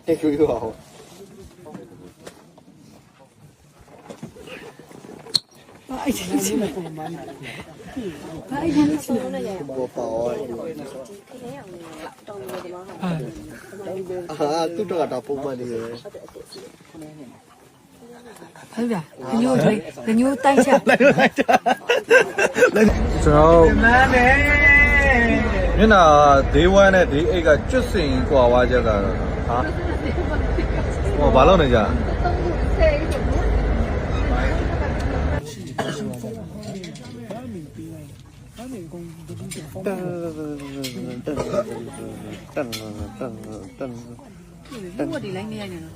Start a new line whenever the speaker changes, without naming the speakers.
这个又好。
哎，真是的。哎，真是的。
我包啊，都这个打不嘛的。
ဟုတ်လားညိုတွေညိုတိုက်ချ
来来来，
ကျွန်တော်မျက်နှာဒေးဝမ်းနဲ့ဒေးအိတ်ကကျွတ်စင်ကွာဝါချက်ကဟာဟောဘာလို့နေကြ
ဘူးဒီလိုင်းနေရနေတော့